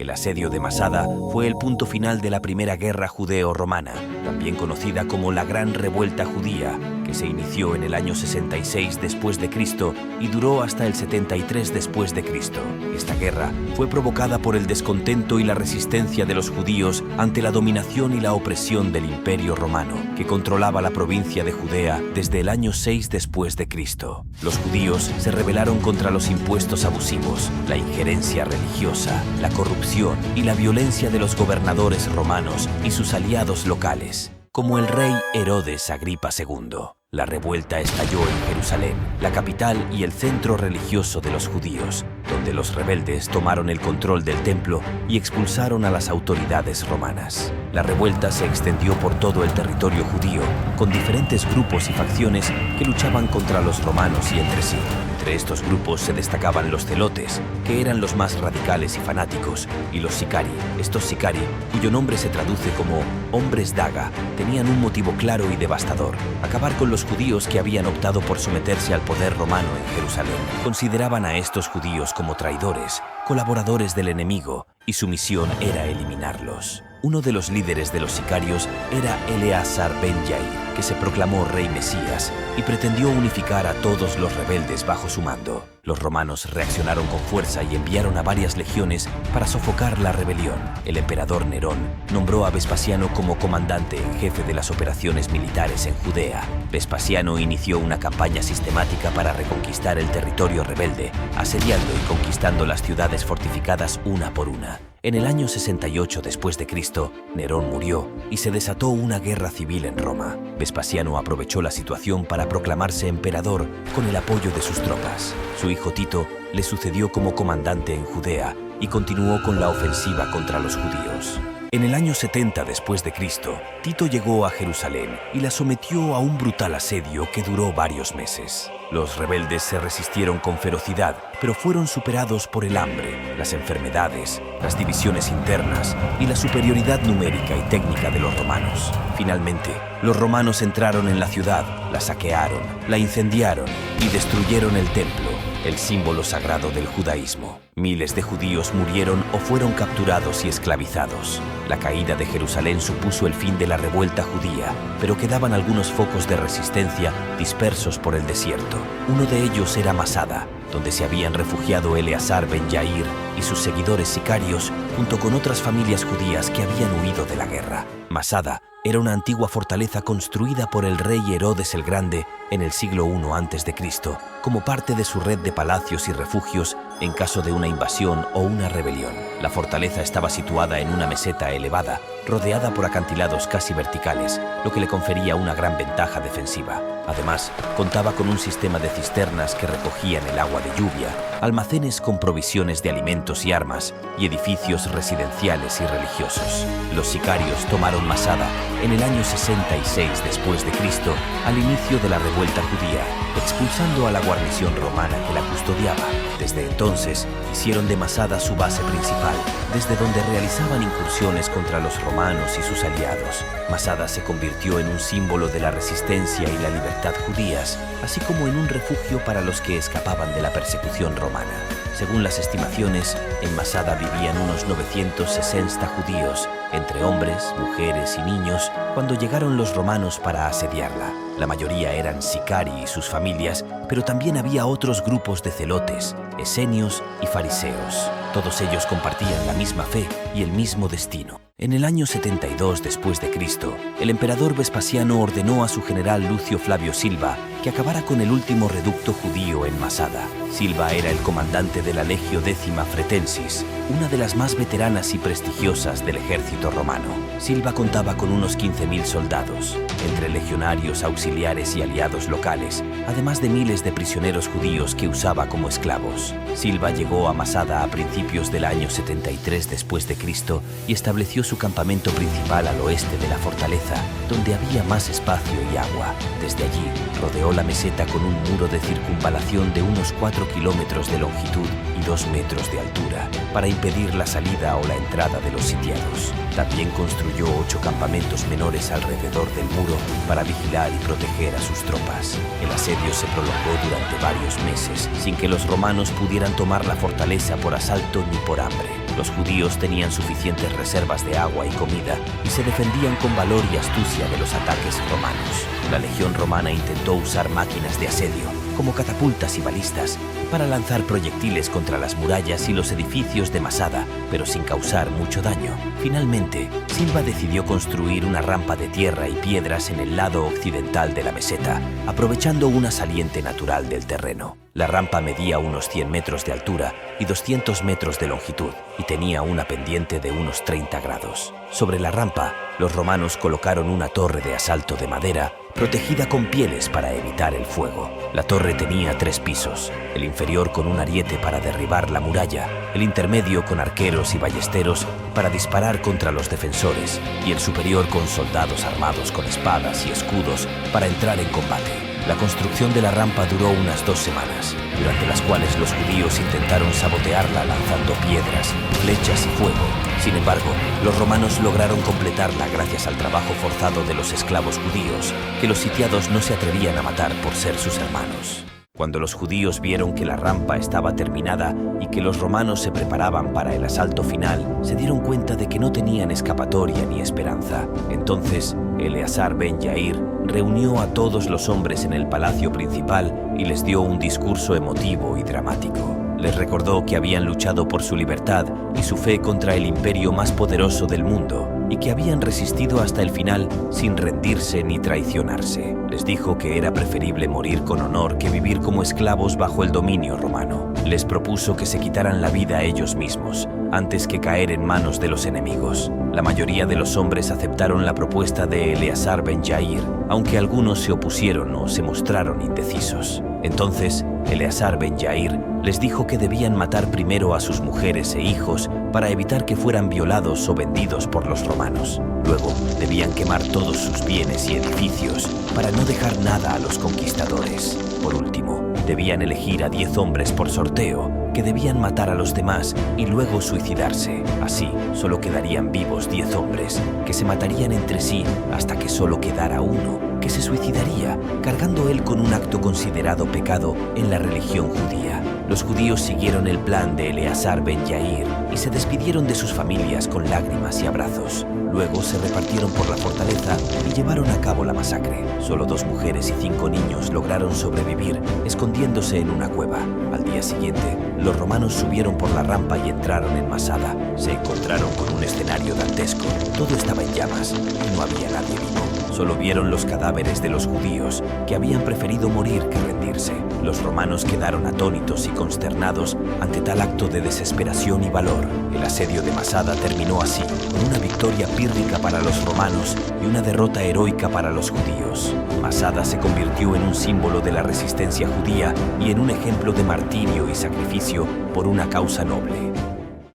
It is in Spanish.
El asedio de Masada fue el punto final de la Primera Guerra Judeo-Romana, también conocida como la Gran Revuelta Judía, que se inició en el año 66 después de Cristo y duró hasta el 73 después de Cristo. Esta guerra fue provocada por el descontento y la resistencia de los judíos ante la dominación y la opresión del Imperio Romano, que controlaba la provincia de Judea desde el año 6 después de Cristo. Los judíos se rebelaron contra los impuestos abusivos, la injerencia religiosa, la corrupción y la violencia de los gobernadores romanos y sus aliados locales, como el rey Herodes Agripa II. La revuelta estalló en Jerusalén, la capital y el centro religioso de los judíos, donde los rebeldes tomaron el control del templo y expulsaron a las autoridades romanas. La revuelta se extendió por todo el territorio judío, con diferentes grupos y facciones que luchaban contra los romanos y entre sí. Entre estos grupos se destacaban los celotes, que eran los más radicales y fanáticos, y los sicari. Estos sicari, cuyo nombre se traduce como hombres daga, tenían un motivo claro y devastador: acabar con los judíos que habían optado por someterse al poder romano en Jerusalén. Consideraban a estos judíos como traidores, colaboradores del enemigo, y su misión era eliminarlos. Uno de los líderes de los sicarios era Eleazar ben Yair, que se proclamó rey Mesías y pretendió unificar a todos los rebeldes bajo su mando. Los romanos reaccionaron con fuerza y enviaron a varias legiones para sofocar la rebelión. El emperador Nerón nombró a Vespasiano como comandante en jefe de las operaciones militares en Judea. Vespasiano inició una campaña sistemática para reconquistar el territorio rebelde, asediando y conquistando las ciudades fortificadas una por una. En el año 68 después de Cristo, Nerón murió y se desató una guerra civil en Roma. Vespasiano aprovechó la situación para proclamarse emperador con el apoyo de sus tropas. Su hijo Tito le sucedió como comandante en Judea y continuó con la ofensiva contra los judíos. En el año 70 después de Cristo, Tito llegó a Jerusalén y la sometió a un brutal asedio que duró varios meses. Los rebeldes se resistieron con ferocidad, pero fueron superados por el hambre, las enfermedades, las divisiones internas y la superioridad numérica y técnica de los romanos. Finalmente, los romanos entraron en la ciudad, la saquearon, la incendiaron y destruyeron el templo, el símbolo sagrado del judaísmo. Miles de judíos murieron o fueron capturados y esclavizados. La caída de Jerusalén supuso el fin de la revuelta judía, pero quedaban algunos focos de resistencia dispersos por el desierto. Uno de ellos era Masada, donde se habían refugiado Eleazar ben Yair y sus seguidores sicarios, junto con otras familias judías que habían huido de la guerra. Masada era una antigua fortaleza construida por el rey Herodes el Grande en el siglo I a.C., como parte de su red de palacios y refugios en caso de una invasión o una rebelión. La fortaleza estaba situada en una meseta elevada, rodeada por acantilados casi verticales, lo que le confería una gran ventaja defensiva. Además, contaba con un sistema de cisternas que recogían el agua de lluvia, almacenes con provisiones de alimentos y armas, y edificios residenciales y religiosos. Los sicarios tomaron Masada en el año 66 después de Cristo, al inicio de la revuelta judía, expulsando a la guarnición romana que la custodiaba. Desde entonces, hicieron de Masada su base principal, desde donde realizaban incursiones contra los romanos y sus aliados. Masada se convirtió en un símbolo de la resistencia y la libertad judías, así como en un refugio para los que escapaban de la persecución romana. Según las estimaciones, en Masada vivían unos 960 judíos, entre hombres, mujeres y niños, cuando llegaron los romanos para asediarla. La mayoría eran sicari y sus familias, pero también había otros grupos de celotes, esenios y fariseos. Todos ellos compartían la misma fe y el mismo destino. En el año 72 después de Cristo, el emperador Vespasiano ordenó a su general Lucio Flavio Silva que acabara con el último reducto judío en Masada. Silva era el comandante de la Legio Décima Fretensis, una de las más veteranas y prestigiosas del ejército romano. Silva contaba con unos 15.000 soldados, entre legionarios, auxiliares y aliados locales, además de miles de prisioneros judíos que usaba como esclavos. Silva llegó a Masada a principios del año 73 después de Cristo y estableció su campamento principal al oeste de la fortaleza, donde había más espacio y agua. Desde allí, rodeó la meseta con un muro de circunvalación de unos 4 kilómetros de longitud y 2 metros de altura, para impedir la salida o la entrada de los sitiados. También construyó 8 campamentos menores alrededor del muro para vigilar y proteger a sus tropas. El asedio se prolongó durante varios meses, sin que los romanos pudieran tomar la fortaleza por asalto ni por hambre. Los judíos tenían suficientes reservas de agua y comida y se defendían con valor y astucia de los ataques romanos. La legión romana intentó usar máquinas de asedio, como catapultas y balistas, para lanzar proyectiles contra las murallas y los edificios de Masada, pero sin causar mucho daño. Finalmente, Silva decidió construir una rampa de tierra y piedras en el lado occidental de la meseta, aprovechando una saliente natural del terreno. La rampa medía unos 100 metros de altura y 200 metros de longitud y tenía una pendiente de unos 30 grados. Sobre la rampa, los romanos colocaron una torre de asalto de madera protegida con pieles para evitar el fuego. La torre tenía 3 pisos, el inferior con un ariete para derribar la muralla, el intermedio con arqueros y ballesteros para disparar contra los defensores y el superior con soldados armados con espadas y escudos para entrar en combate. La construcción de la rampa duró unas 2 semanas, durante las cuales los judíos intentaron sabotearla lanzando piedras, flechas y fuego. Sin embargo, los romanos lograron completarla gracias al trabajo forzado de los esclavos judíos, que los sitiados no se atrevían a matar por ser sus hermanos. Cuando los judíos vieron que la rampa estaba terminada y que los romanos se preparaban para el asalto final, se dieron cuenta de que no tenían escapatoria ni esperanza. Entonces, Eleazar ben Yair reunió a todos los hombres en el palacio principal y les dio un discurso emotivo y dramático. Les recordó que habían luchado por su libertad y su fe contra el imperio más poderoso del mundo y que habían resistido hasta el final sin rendirse ni traicionarse. Les dijo que era preferible morir con honor que vivir como esclavos bajo el dominio romano. Les propuso que se quitaran la vida a ellos mismos antes que caer en manos de los enemigos. La mayoría de los hombres aceptaron la propuesta de Eleazar ben Yair, aunque algunos se opusieron o se mostraron indecisos. Entonces, Eleazar ben Yair les dijo que debían matar primero a sus mujeres e hijos para evitar que fueran violados o vendidos por los romanos. Luego, debían quemar todos sus bienes y edificios para no dejar nada a los conquistadores. Por último, debían elegir a 10 hombres por sorteo que debían matar a los demás y luego suicidarse. Así, solo quedarían vivos 10 hombres, que se matarían entre sí hasta que solo quedara uno, que se suicidaría, cargando él con un acto considerado pecado en la religión judía. Los judíos siguieron el plan de Eleazar ben Yair y se despidieron de sus familias con lágrimas y abrazos. Luego se repartieron por la fortaleza y llevaron a cabo la masacre. Solo 2 mujeres y 5 niños lograron sobrevivir, escondiéndose en una cueva. Al día siguiente, los romanos subieron por la rampa y entraron en Masada. Se encontraron con un escenario dantesco. Todo estaba en llamas y no había nadie vivo. Solo vieron los cadáveres de los judíos, que habían preferido morir que rendirse. Los romanos quedaron atónitos y consternados ante tal acto de desesperación y valor. El asedio de Masada terminó así, con una victoria pírrica para los romanos y una derrota heroica para los judíos. Masada se convirtió en un símbolo de la resistencia judía y en un ejemplo de martirio y sacrificio por una causa noble.